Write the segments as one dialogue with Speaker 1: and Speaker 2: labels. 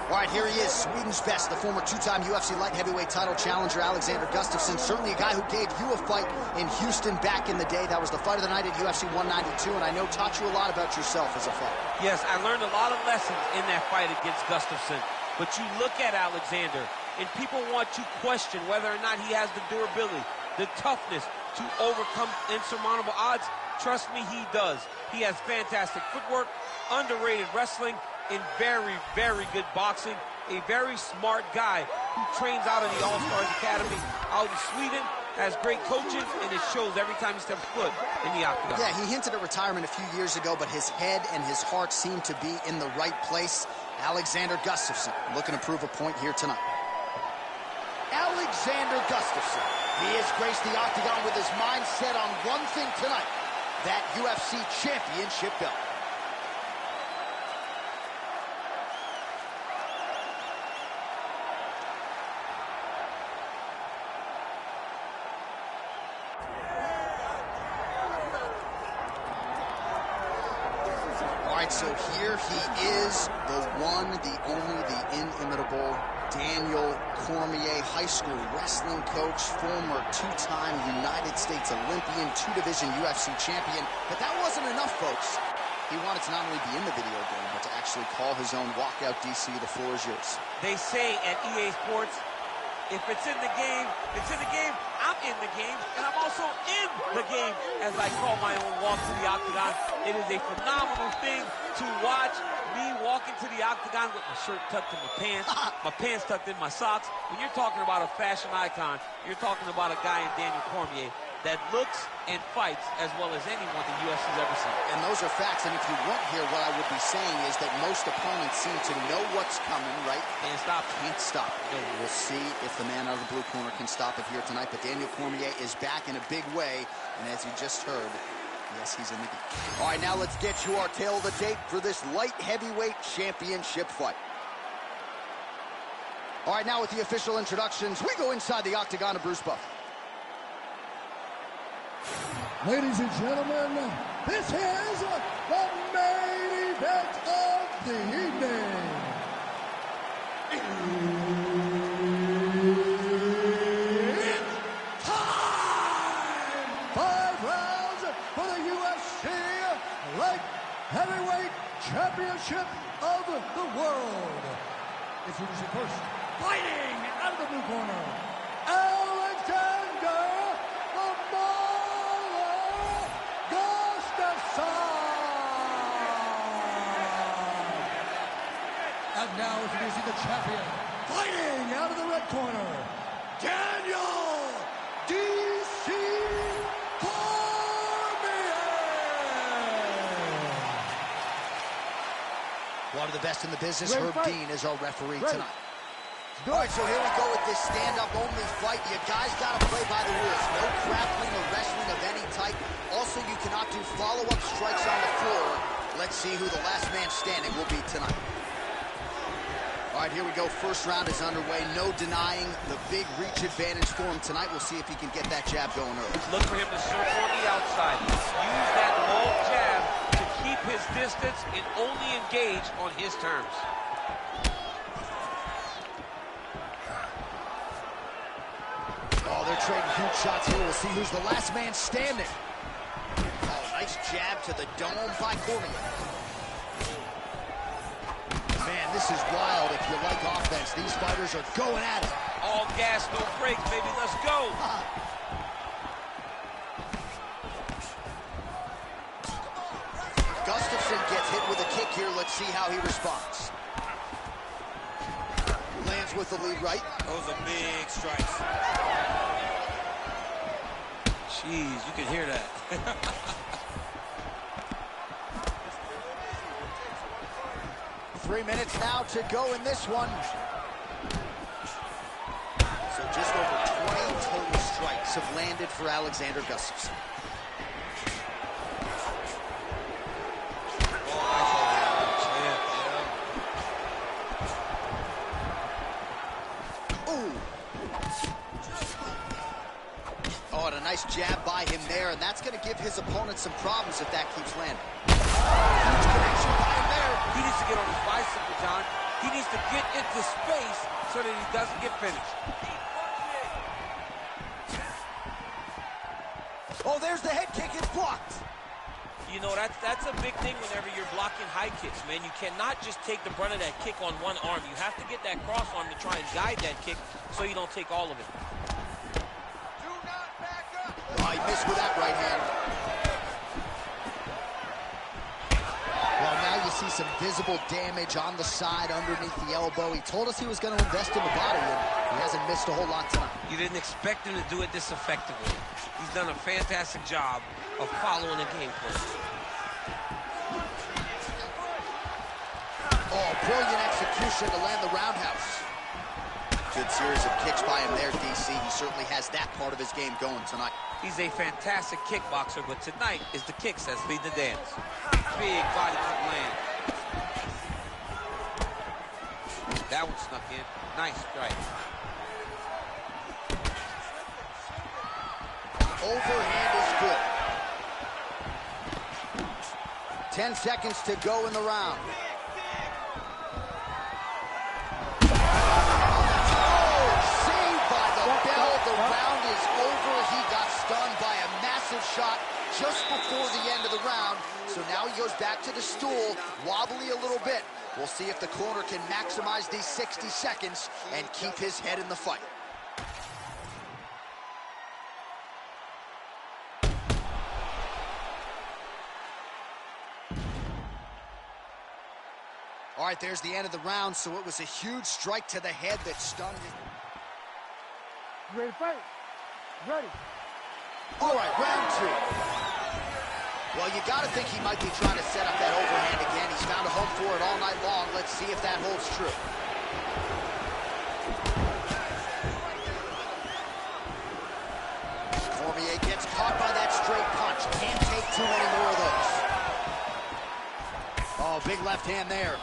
Speaker 1: All right, here he is, Sweden's best, the former two-time UFC light heavyweight title challenger, Alexander Gustafsson. Certainly a guy who gave you a fight in Houston back in the day. That was the fight of the night at UFC 192, and I know taught you a lot about yourself as a fighter.
Speaker 2: Yes, I learned a lot of lessons in that fight against Gustafsson. But you look at Alexander, and people want to question whether or not he has the durability, the toughness to overcome insurmountable odds. Trust me, he does. He has fantastic footwork, underrated wrestling, and very, very good boxing. A very smart guy who trains out of the All-Stars Academy out in Sweden, has great coaching, and it shows every time he steps foot in the octagon.
Speaker 1: Yeah, he hinted at retirement a few years ago, but his head and his heart seem to be in the right place. Alexander Gustafsson looking to prove a point here tonight. Alexander Gustafsson. He has graced the octagon with his mind set on one thing tonight, that UFC championship belt. So here he is, the one, the only, the inimitable Daniel Cormier, high school wrestling coach, former two-time United States Olympian, two-division UFC champion. But that wasn't enough, folks. He wanted to not only be in the video game, but to actually call his own walkout. DC, the floor is yours.
Speaker 2: They say at EA Sports, if it's in the game, it's in the game. I'm in the game, and I'm also in the game as I call my own walk to the octagon. It is a phenomenal thing to watch me walk into the octagon with my shirt tucked in my pants tucked in my socks. When you're talking about a fashion icon, you're talking about a guy in Daniel Cormier that looks and fights as well as anyone the UFC's ever seen.
Speaker 1: And those are facts, and if you weren't here, what I would be saying is that most opponents seem to know what's coming, right?
Speaker 2: Can't stop it.
Speaker 1: Can't stop it. We'll see if the man out of the blue corner can stop it here tonight, but Daniel Cormier is back in a big way, and as you just heard, yes, he's in the game. All right, now let's get you our tail of the tape for this light heavyweight championship fight. All right, now with the official introductions, we go inside the octagon of Bruce Buffer.
Speaker 3: Ladies and gentlemen, this is the main event of the evening. It's time! 5 rounds for the UFC Light Heavyweight Championship of the world. Introducing first, fighting out of the blue corner, Alexander And now introducing the champion, fighting out of the red corner, Daniel D.C. Cormier.
Speaker 1: One of the best in the business, Herb Dean, is our referee tonight. All right, so here we go with this stand-up-only fight. You guys got to play by the rules. No grappling or wrestling of any type. Also, you cannot do follow-up strikes on the floor. Let's see who the last man standing will be tonight. All right, here we go. First round is underway. No denying the big reach advantage for him tonight. We'll see if he can get that jab going early.
Speaker 2: Look for him to circle on the outside. Use that low jab to keep his distance and only engage on his terms.
Speaker 1: Oh, they're trading huge shots here. We'll see who's the last man standing. Oh, nice jab to the dome by Cormier. Man, this is wild. If you like offense, these fighters are going at it.
Speaker 2: All gas, no brakes, baby. Let's go.
Speaker 1: Gustafsson gets hit with a kick here. Let's see how he responds. Lands with the lead right.
Speaker 2: Those are big strikes. Jeez, you can hear that.
Speaker 1: 3 minutes now to go in this one. So just over 20 total strikes have landed for Alexander Gustafsson. Oh, and a nice jab by him there, and that's going to give his opponent some problems if that keeps landing. Huge connection by him there.
Speaker 2: He needs to get on his bicycle, John. He needs to get into space so that he doesn't get finished.
Speaker 1: Oh, there's the head kick. It's blocked.
Speaker 2: You know, that's a big thing whenever you're blocking high kicks, man. You cannot just take the brunt of that kick on one arm. You have to get that cross arm to try and guide that kick so you don't take all of it.
Speaker 1: Do not back up. Oh, he missed with that right hand. Well, now you see some visible damage on the side underneath the elbow. He told us he was going to invest in the body, and he hasn't missed a whole lot tonight.
Speaker 2: You didn't expect him to do it this effectively. He's done a fantastic job of following the game plan.
Speaker 1: Oh, brilliant execution to land the roundhouse. Good series of kicks by him there, DC. He certainly has that part of his game going tonight.
Speaker 2: He's a fantastic kickboxer, but tonight is the kicks that lead the dance. Big body kick land. That one snuck in. Nice strike.
Speaker 1: Overhand is good. 10 seconds to go in the round. Oh, saved by the bell. The round is over. He got stunned by a massive shot just before the end of the round. So now he goes back to the stool, wobbly a little bit. We'll see if the corner can maximize these 60 seconds and keep his head in the fight. All right, there's the end of the round, so it was a huge strike to the head that stunned him.
Speaker 3: Ready to fight? Ready.
Speaker 1: All right, round two. Well, you got to think he might be trying to set up that overhand again. He's found a home for it all night long. Let's see if that holds true. Cormier gets caught by that straight punch. Can't take too many more of those. Oh, big left hand there.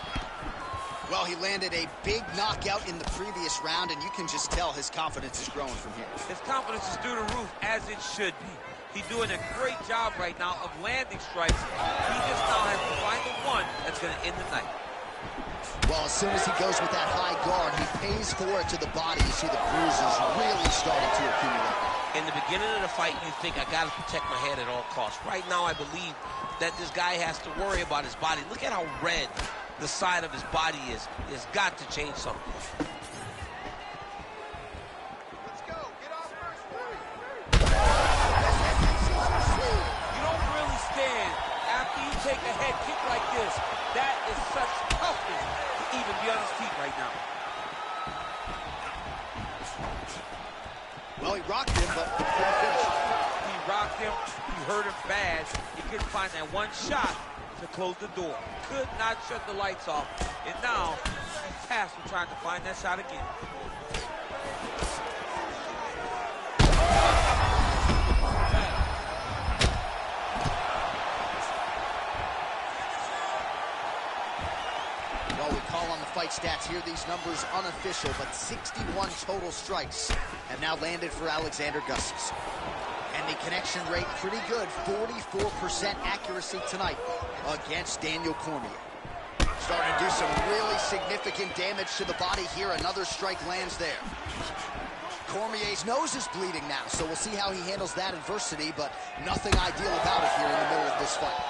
Speaker 1: Well, he landed a big knockout in the previous round, and you can just tell his confidence is growing from here.
Speaker 2: His confidence is through the roof, as it should be. He's doing a great job right now of landing strikes. He just now has to find the one that's going to end the night.
Speaker 1: Well, as soon as he goes with that high guard, he pays for it to the body. You see the bruises really starting to accumulate.
Speaker 2: In the beginning of the fight, you think, I got to protect my head at all costs. Right now, I believe that this guy has to worry about his body. Look at how red the side of his body is. He has got to change something.
Speaker 1: Let's go. Get off first.
Speaker 2: You don't really stand after you take a head kick like this. That is such toughness to even be on his feet right now.
Speaker 1: Well, he rocked him, but couldn't finish.
Speaker 2: He rocked him. He hurt him bad. He couldn't find that one shot to close the door. Could not shut the lights off. And now he's tasked with trying to find that shot again.
Speaker 1: Well, we call on the fight stats here. These numbers unofficial, but 61 total strikes have now landed for Alexander Gustafsson. And the connection rate pretty good, 44% accuracy tonight against Daniel Cormier. Starting to do some really significant damage to the body here. Another strike lands there. Cormier's nose is bleeding now, so we'll see how he handles that adversity, but nothing ideal about it here in the middle of this fight.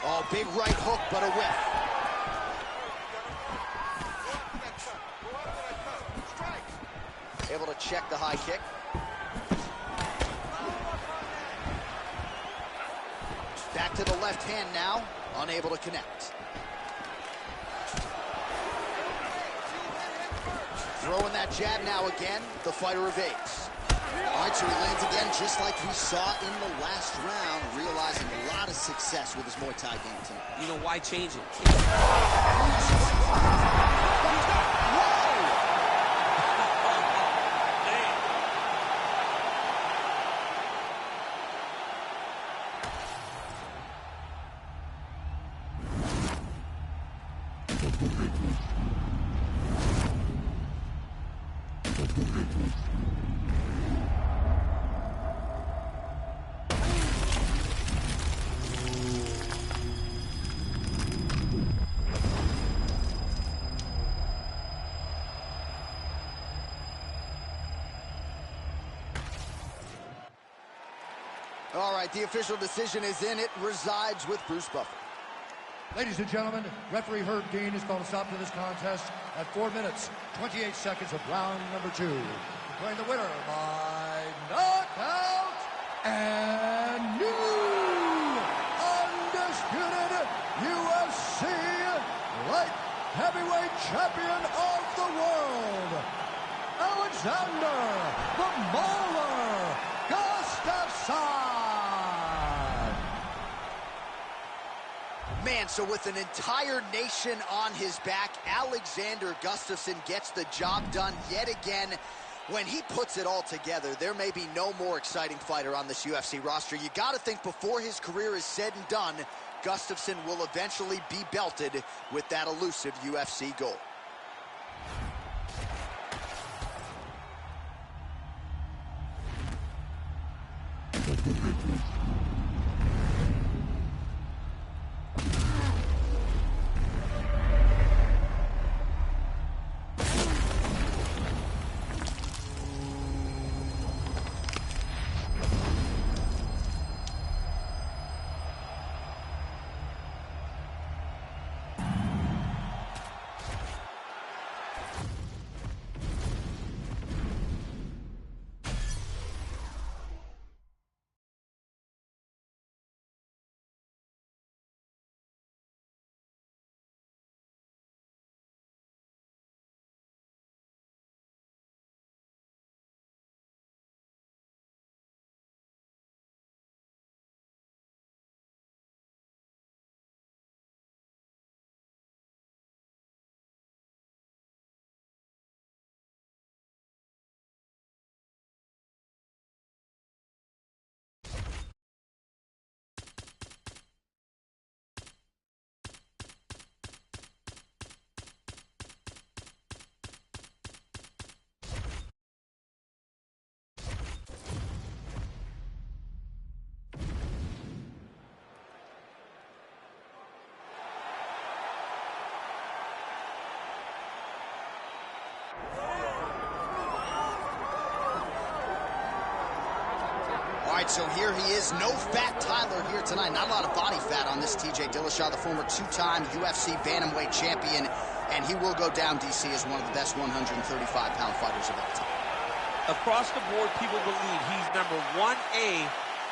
Speaker 1: Oh, big right hook, but a whiff. Able to check the high kick. Back to the left hand now, unable to connect. Throwing that jab now again, the fighter evades. All right, so he lands again just like we saw in the last round, realizing a lot of success with his Muay Thai game tonight.
Speaker 2: You know, why change it?
Speaker 1: All right, the official decision is in. It resides with Bruce Buffer.
Speaker 3: Ladies and gentlemen, referee Herb Dean has called a stop to this contest at 4 minutes, 28 seconds of round number 2. Declaring the winner by knockout and new undisputed UFC light heavyweight champion of the world, Alexander the Mauler Gustafsson.
Speaker 1: Man, so with an entire nation on his back, Alexander Gustafsson gets the job done yet again. When he puts it all together, there may be no more exciting fighter on this UFC roster. You got to think before his career is said and done, Gustafsson will eventually be belted with that elusive UFC gold. All right, so here he is. No fat Tyler here tonight. Not a lot of body fat on this TJ Dillashaw, the former two-time UFC bantamweight champion, and he will go down, DC, as one of the best 135-pound fighters of all time.
Speaker 2: Across the board, people believe he's number 1A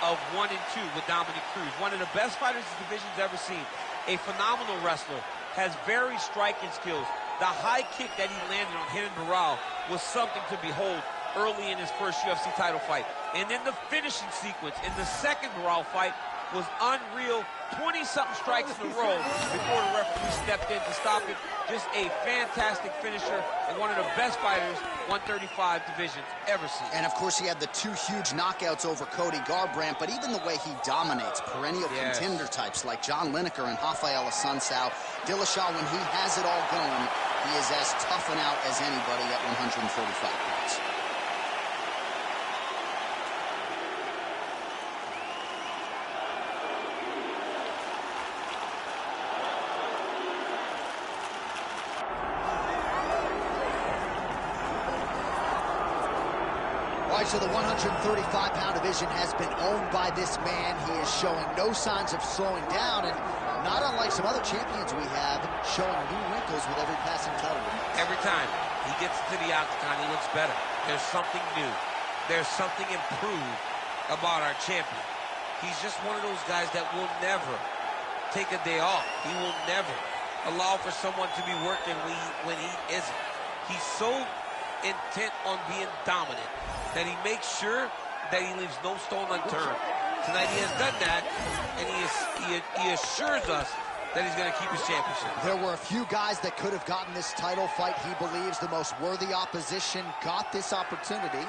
Speaker 2: of 1 and 2 with Dominic Cruz. One of the best fighters the division's ever seen. A phenomenal wrestler. Has very striking skills. The high kick that he landed on Renan Barão was something to behold early in his first UFC title fight. And then the finishing sequence in the second Barão fight was unreal. 20-something strikes in a row before the referee stepped in to stop it. Just a fantastic finisher and one of the best fighters 135 divisions ever seen.
Speaker 1: And, of course, he had the 2 huge knockouts over Cody Garbrandt, but even the way he dominates perennial contender types like John Lineker and Rafael Assunção, Dillashaw, when he has it all going, he is as tough and out as anybody at 135 pounds. So the 135-pound division has been owned by this man. He is showing no signs of slowing down, and not unlike some other champions we have, showing new wrinkles with every passing title.
Speaker 2: Every time he gets to the octagon, he looks better. There's something new. There's something improved about our champion. He's just one of those guys that will never take a day off. He will never allow for someone to be working when he isn't. He's so intent on being dominant that he makes sure that he leaves no stone unturned. Tonight he has done that, and he assures us that he's going to keep his championship.
Speaker 1: There were a few guys that could have gotten this title fight. He believes the most worthy opposition got this opportunity.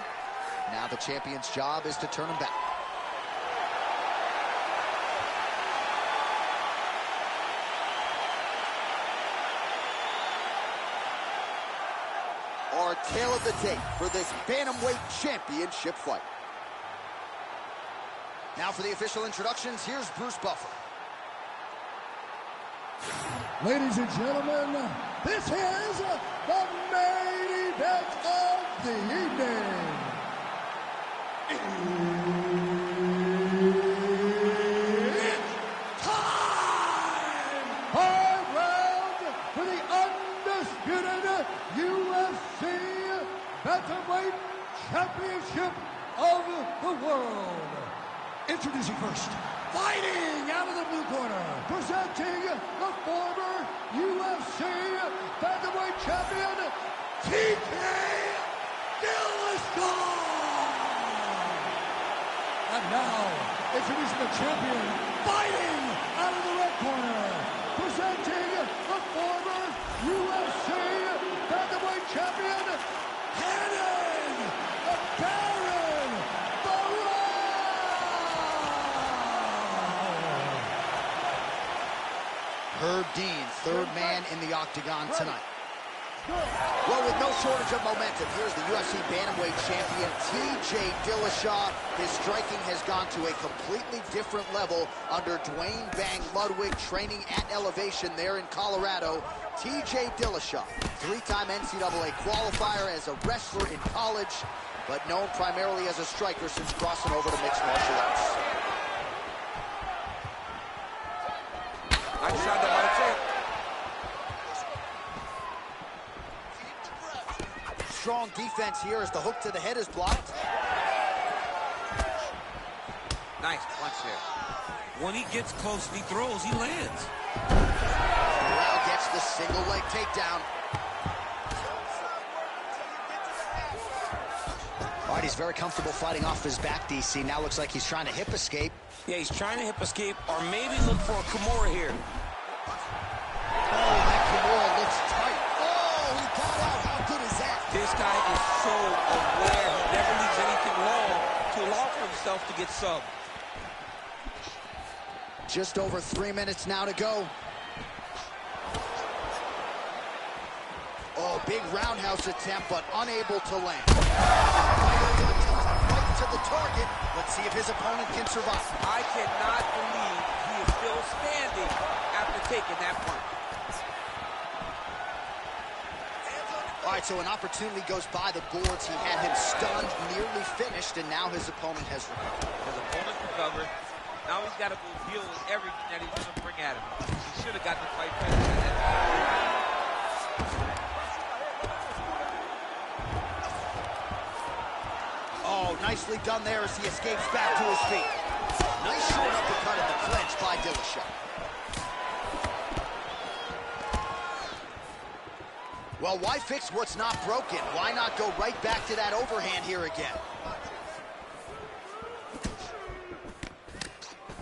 Speaker 1: Now the champion's job is to turn him back. Our tale of the tape for this bantamweight championship fight. Now for the official introductions, here's Bruce Buffer.
Speaker 3: Ladies and gentlemen, this is the main event of the evening. Championship of the World. Introducing first, fighting out of the blue corner, presenting the former UFC Bantamweight Champion, TJ Dillashaw. And now, introducing the champion, fighting out of the red corner, presenting the former UFC Bantamweight Champion, Hannon the Baron Barone.
Speaker 1: Herb Dean, third man in the octagon tonight. Well, with no shortage of momentum, here's the UFC Bantamweight Champion, TJ Dillashaw. His striking has gone to a completely different level under Dwayne Bang Ludwig, training at Elevation there in Colorado. TJ Dillashaw, three-time NCAA qualifier as a wrestler in college, but known primarily as a striker since crossing over to mixed martial arts.
Speaker 2: Nice shot there by the champ.
Speaker 1: Strong defense here as the hook to the head is blocked.
Speaker 2: Nice punch there. When he gets close and he throws, he lands.
Speaker 1: Corral gets the single leg takedown. All right, he's very comfortable fighting off his back, DC. Now looks like he's trying to hip escape.
Speaker 2: Yeah, he's trying to hip escape or maybe look for a Kimura here.
Speaker 1: Oh, that Kimura looks tight. Oh, he got out. How good is that?
Speaker 2: This guy is so aware. He never leaves anything long to allow for himself to get subbed.
Speaker 1: Just over 3 minutes now to go. Oh, big roundhouse attempt, but unable to land. Right to the target. Let's see if his opponent can survive.
Speaker 2: I cannot believe he is still standing after taking that punch.
Speaker 1: All right, so an opportunity goes by the boards. He had him stunned, nearly finished, and now his opponent has recovered.
Speaker 2: His opponent recovered. Now he's got to go deal with everything that he's going to bring at him. He should have got the fight finished.
Speaker 1: Oh, nicely done there as he escapes back to his feet. Nice short uppercut in the clinch by Dillashaw. Well, why fix what's not broken? Why not go right back to that overhand here again?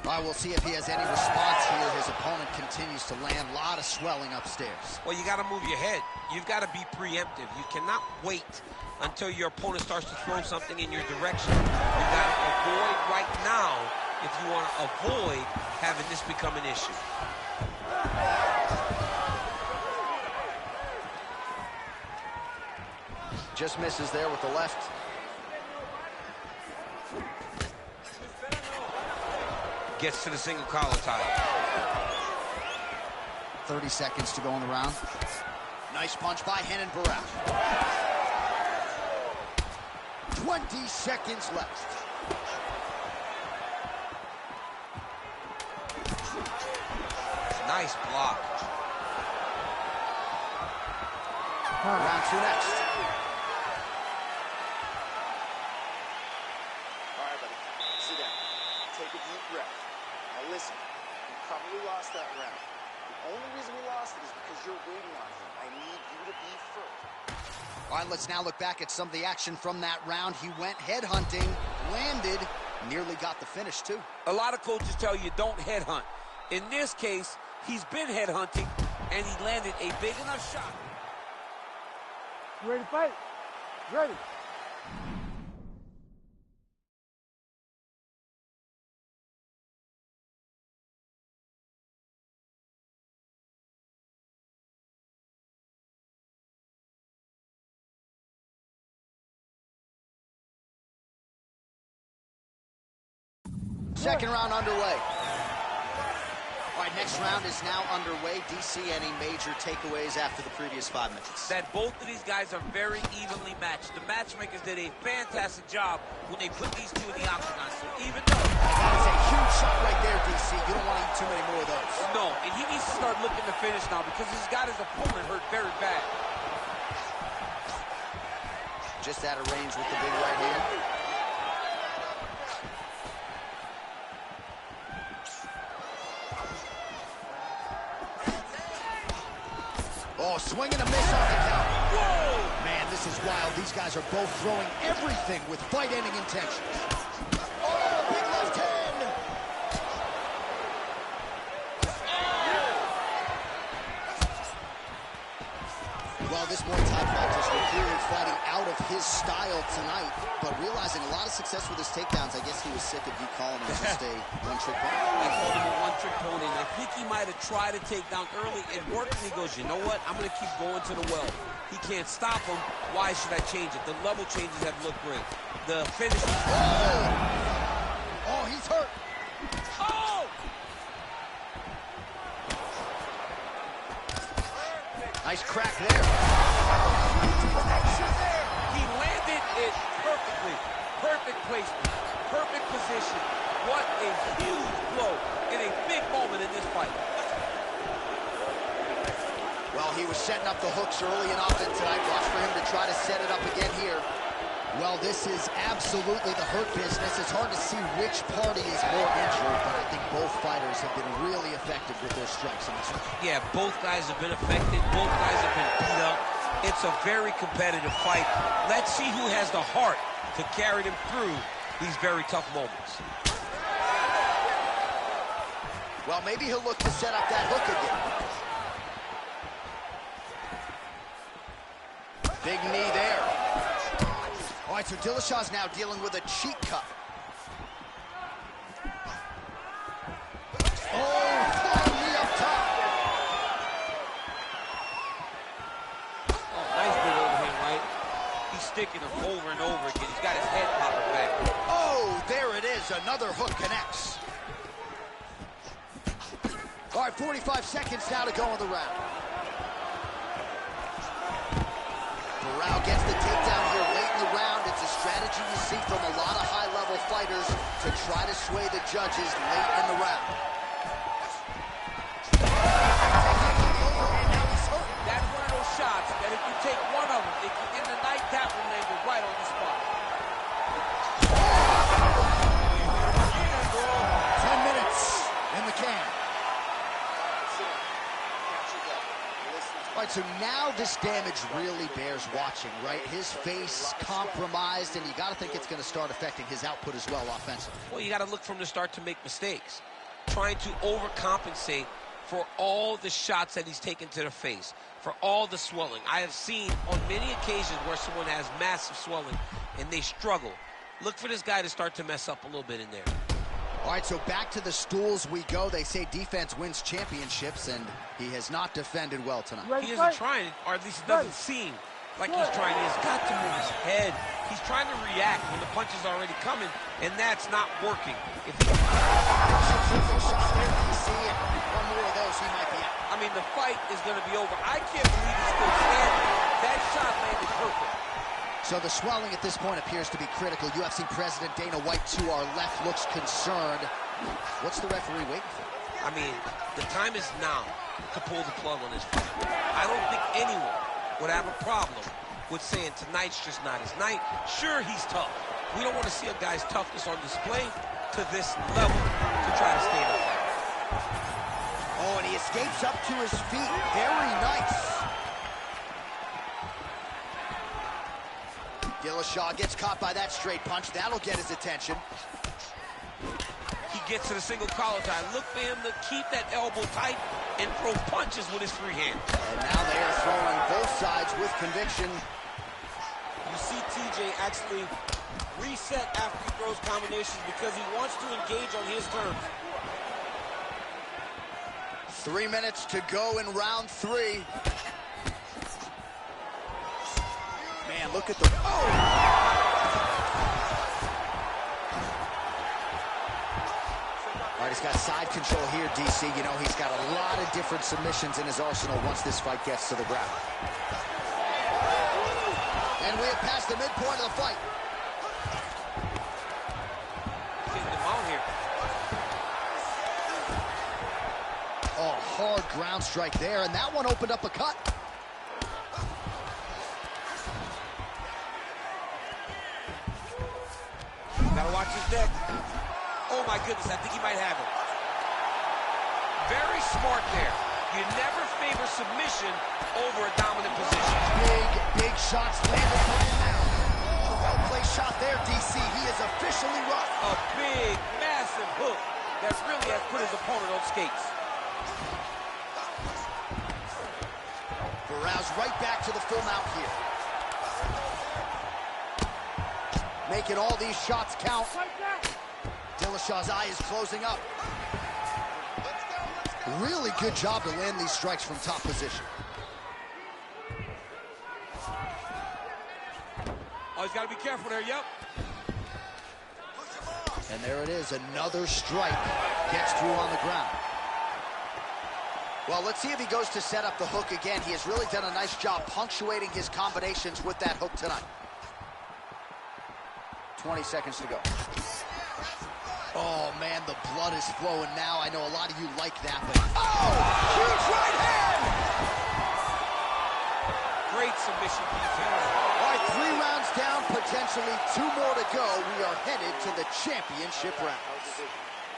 Speaker 1: All right, we'll see if he has any response here. His opponent continues to land. A lot of swelling upstairs.
Speaker 2: Well, you got to move your head. You've got to be preemptive. You cannot wait until your opponent starts to throw something in your direction. You've got to avoid right now if you want to avoid having this become an issue.
Speaker 1: Just misses there with the left.
Speaker 2: Gets to the single collar tie.
Speaker 1: 30 seconds to go in the round. Nice punch by Henan Barrett. 20 seconds left.
Speaker 2: Nice block.
Speaker 1: Round two next.
Speaker 4: All right, buddy. Sit down. Take a deep breath. Now listen, you probably lost that round. The only reason we lost it is because you're waiting on him. I need you to be first.
Speaker 1: All right, let's now look back at some of the action from that round. He went headhunting, landed, nearly got the finish, too.
Speaker 2: A lot of coaches tell you don't headhunt. In this case, he's been headhunting, and he landed a big enough shot.
Speaker 5: You ready to fight? Ready.
Speaker 1: Second round underway. All right, next round is now underway. DC, any major takeaways after the previous 5 minutes?
Speaker 2: That both of these guys are very evenly matched. The matchmakers did a fantastic job when they put these two in the octagon. So even though...
Speaker 1: That is a huge shot right there, DC. You don't want to eat too many more of those.
Speaker 2: No, and he needs to start looking to finish now because he's got his opponent hurt very bad.
Speaker 1: just out of range with the big right hand. Oh, swing and a miss on the count. Whoa! Man, this is wild. These guys are both throwing everything with fight-ending intentions. Oh, big left hand! Well, this Muay Thai practice, we're clearly fighting out of his style tonight, but realizing a lot of success with his takedowns. I guess he was sick of you calling him just a one-trick pony.
Speaker 2: I called him a one-trick pony, and I think he might have tried to take down early. It worked, and he goes, you know what? I'm going to keep going to the well. He can't stop him. Why should I change it? The level changes have looked great. The finish.
Speaker 1: Oh, he's hurt.
Speaker 2: Oh!
Speaker 1: Nice crack there.
Speaker 2: He landed it perfectly. Perfect placement. Perfect position. What a huge blow in a big moment in this fight.
Speaker 1: Well, he was setting up the hooks early and often tonight. Watch for him to try to set it up again here. Well, this is absolutely the hurt business. It's hard to see which party is more injured, but I think both fighters have been really effective with their strikes in this one.
Speaker 2: Yeah, both guys have been affected. Both guys have been beat up. It's a very competitive fight. Let's see who has the heart to carry them through these very tough moments.
Speaker 1: Well, maybe he'll look to set up that hook again. Big knee there. All right, so Dillashaw's now dealing with a cheek cut. Oh, flying knee up top.
Speaker 2: Oh, nice big overhand right. He's sticking him over and over again. He's got his head popping back.
Speaker 1: Oh, there it is. Another hook connects. All right, 45 seconds now to go in the round. Barao gets the takedown here late in the round. It's a strategy you see from a lot of high-level fighters to try to sway the judges late in the round.
Speaker 2: That's one of those shots that if you take one of them, if you in the night, that will land you right on the spot.
Speaker 1: 10 minutes in the can. All right, so now this damage really bears watching, right? His face compromised, and you got to think it's going to start affecting his output as well offensively.
Speaker 2: Well, you got to look from the start to make mistakes. Trying to overcompensate for all the shots that he's taken to the face, for all the swelling. I have seen on many occasions where someone has massive swelling and they struggle. Look for this guy to start to mess up a little bit in there.
Speaker 1: All right, so back to the stools we go. They say defense wins championships, and he has not defended well tonight.
Speaker 2: He isn't trying, or at least it doesn't seem like he's trying. He's got to move his head. He's trying to react when the punch is already coming, and that's not working. If he...
Speaker 1: One more of those, he might be out.
Speaker 2: I mean, the fight is going to be over. I can't believe he's still standing. That shot landed perfect.
Speaker 1: So the swelling at this point appears to be critical. UFC President Dana White to our left looks concerned. What's the referee waiting for?
Speaker 2: I mean, the time is now to pull the plug on this fight. I don't think anyone would have a problem with saying tonight's just not his night. Sure, he's tough. We don't want to see a guy's toughness on display to this level to try to stay in the fight.
Speaker 1: Oh, and he escapes up to his feet. Very nice. Dillashaw gets caught by that straight punch. That'll get his attention.
Speaker 2: He gets to the single collar tie. Look for him to keep that elbow tight and throw punches with his free hand.
Speaker 1: And now they are throwing both sides with conviction.
Speaker 2: You see TJ actually reset after he throws combinations because he wants to engage on his terms.
Speaker 1: 3 minutes to go in round 3. Man, look at the... Oh! All right, he's got side control here, DC. You know, he's got a lot of different submissions in his arsenal once this fight gets to the ground. And we have passed the midpoint of the fight.
Speaker 2: Getting them out here.
Speaker 1: Oh, hard ground strike there, and that one opened up a cut.
Speaker 2: Gotta watch his neck. Oh my goodness, I think he might have it. Very smart there. You never favor submission over a dominant position.
Speaker 1: Big shots landed for him now. Well-placed shot there, DC. He is officially rough.
Speaker 2: A big, massive hook that really has put his opponent on skates.
Speaker 1: Barrow's right back to the full mount here. Making all these shots count. Dillashaw's eye is closing up. Really good job to land these strikes from top position.
Speaker 2: Oh, he's got to be careful there, yep.
Speaker 1: And there it is, another strike gets through on the ground. Well, let's see if he goes to set up the hook again. He has really done a nice job punctuating his combinations with that hook tonight. 20 seconds to go. Oh, man, the blood is flowing now. I know a lot of you like that, but... Oh! Huge right hand!
Speaker 2: Great submission defense.
Speaker 1: All right, 3 rounds down, potentially 2 more to go. We are headed to the championship rounds.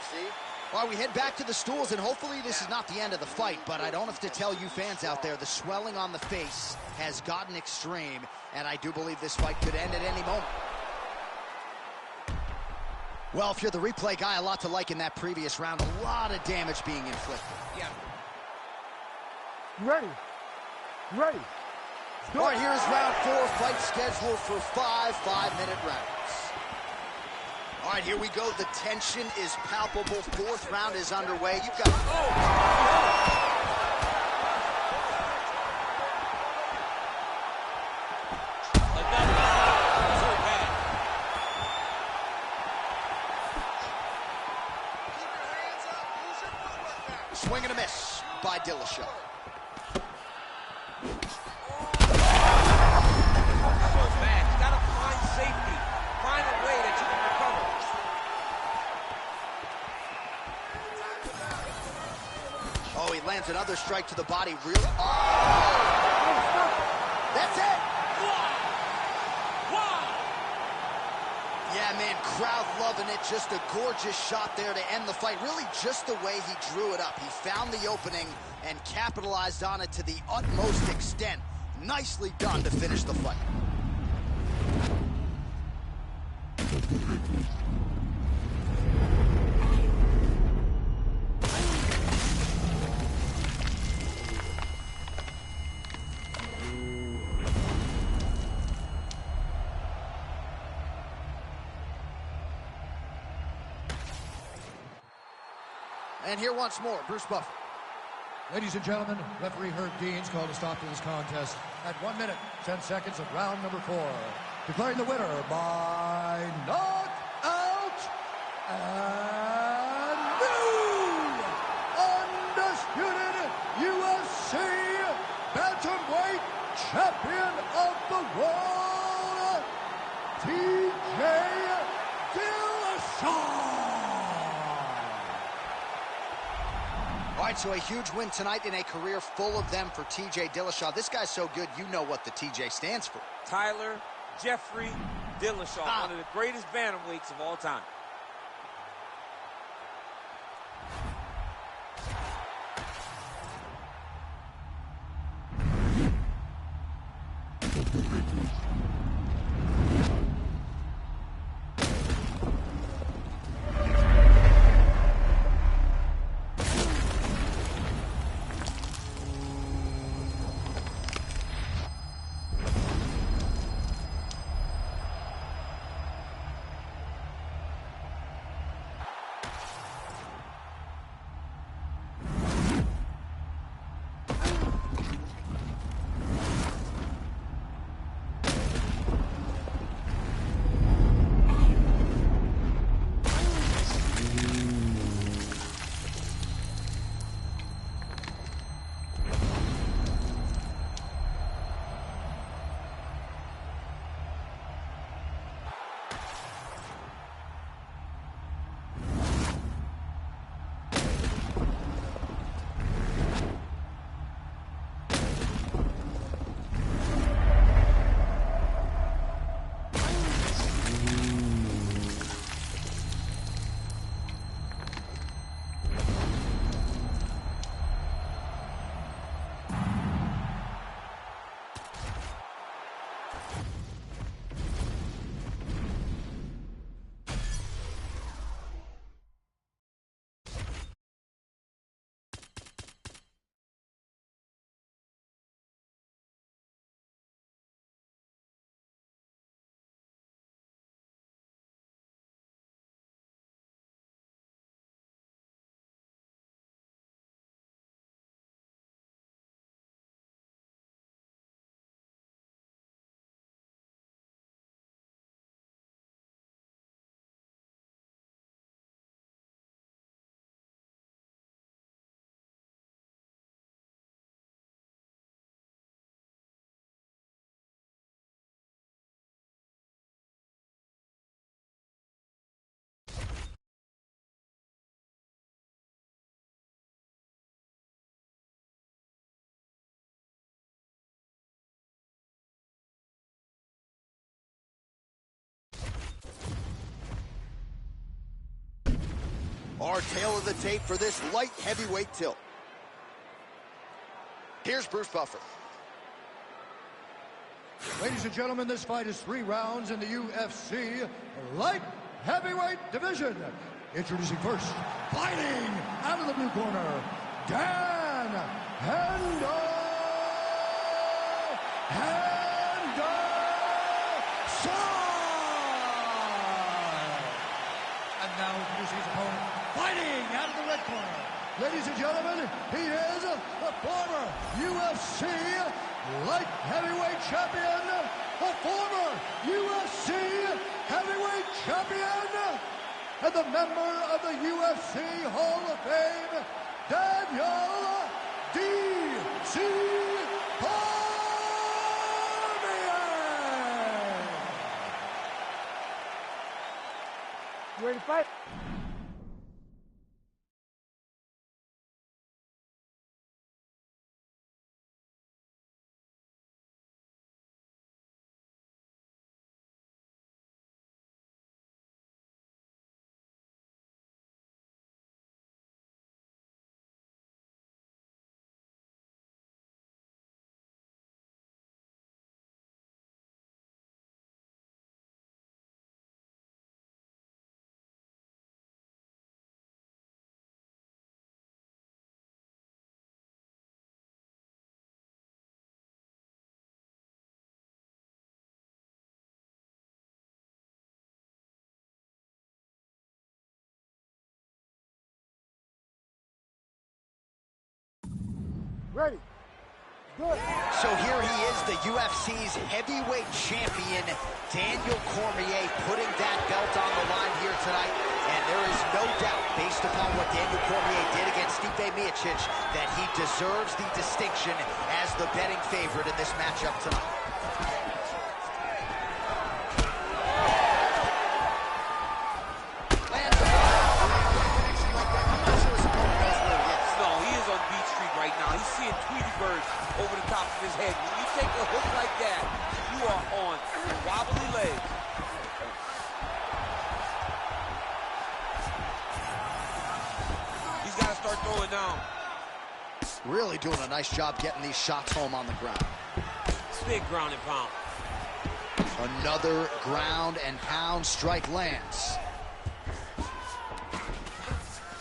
Speaker 4: See?
Speaker 1: All right, we head back to the stools, and hopefully this is not the end of the fight, but I don't have to tell you fans out there, the swelling on the face has gotten extreme, and I do believe this fight could end at any moment. Well, if you're the replay guy, a lot to like in that previous round. A lot of damage being inflicted.
Speaker 2: Yeah.
Speaker 5: Ready. Ready.
Speaker 1: All right, here's round 4, fight scheduled for 5 5-minute rounds. All right, here we go. The tension is palpable. 4th round is underway. You've got... Swing and a miss by Dillashaw.
Speaker 2: So bad. You gotta find safety. Find a way that you can recover.
Speaker 1: Oh, he lands another strike to the body. Real. Oh! That's it.
Speaker 2: Wow!
Speaker 1: Yeah, man, crowd loving it. Just a gorgeous shot there to end the fight. Really just the way he drew it up. He found the opening and capitalized on it to the utmost extent. Nicely done to finish the fight. And here once more, Bruce Buffer.
Speaker 3: Ladies and gentlemen, referee Herb Dean's called a stop to this contest at 1 minute, 10 seconds of round number 4. Declaring the winner by knockout and new undisputed UFC bantamweight champion of the world, TJ Dillashaw.
Speaker 1: All right, so a huge win tonight in a career full of them for TJ Dillashaw. This guy's so good, you know what the TJ stands for.
Speaker 2: Tyler Jeffrey Dillashaw, one of the greatest bantamweights of all time.
Speaker 1: Our tail of the tape for this light heavyweight tilt. Here's Bruce Buffer.
Speaker 3: Ladies and gentlemen, this fight is 3 rounds in the UFC light heavyweight division. Introducing first, fighting out of the blue corner, Dan Henderson. And now introducing his opponent, fighting out of the red corner. Ladies and gentlemen, he is the former UFC light heavyweight champion, the former UFC heavyweight champion, and the member of the UFC Hall of Fame, Daniel D.C.
Speaker 5: You ready to fight? Ready. Good.
Speaker 1: So here he is, the UFC's heavyweight champion, Daniel Cormier, putting that belt on the line here tonight. And there is no doubt, based upon what Daniel Cormier did against Stipe Miocic, that he deserves the distinction as the betting favorite in this matchup tonight.
Speaker 2: He's seeing Tweety birds over the top of his head. When you take a hook like that, you are on wobbly legs. He's got to start throwing down.
Speaker 1: Really doing a nice job getting these shots home on the ground.
Speaker 2: Big ground and pound.
Speaker 1: Another ground and pound strike lands.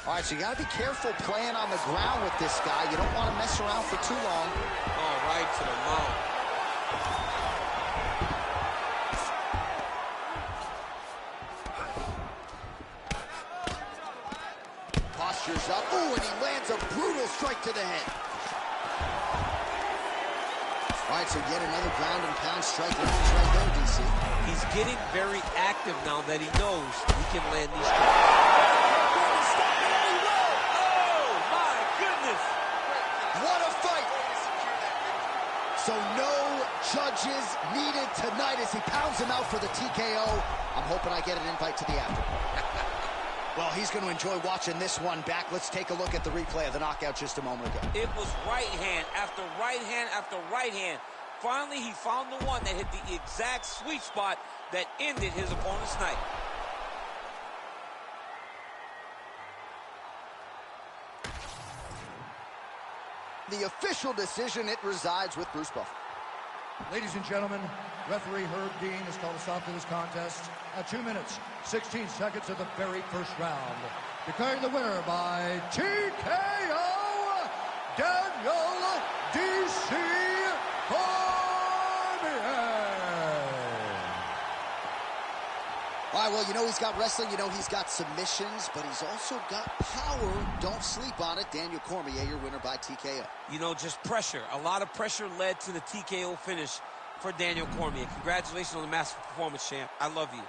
Speaker 1: All right, so you got to be careful playing on the ground with this guy. You don't want to mess around for too long.
Speaker 2: Oh, right to the mouth.
Speaker 1: Postures up. Ooh, and he lands a brutal strike to the head. All right, so yet another ground and pound strike lands right there, DC.
Speaker 2: He's getting very active now that he knows he can land these strikes.
Speaker 1: What a fight! So no judges needed tonight as he pounds him out for the TKO. I'm hoping I get an invite to the after. Well, he's going to enjoy watching this one back. Let's take a look at the replay of the knockout just a moment ago.
Speaker 2: It was right hand after right hand after right hand. Finally, he found the one that hit the exact sweet spot that ended his opponent's night.
Speaker 1: The official decision, it resides with Bruce Buffer.
Speaker 3: Ladies and gentlemen, referee Herb Dean has called a stop to this contest at 2 minutes, 16 seconds of the very first round. Declaring the winner by TKO, Daniel D.C. Cormier. All right, well, you know he's got wrestling, you know he's got submissions, but he's also got power. Don't sleep on it. Daniel Cormier, your winner by TKO.
Speaker 2: You know, just pressure. A lot of pressure led to the TKO finish for Daniel Cormier. Congratulations on the massive performance, champ. I love you.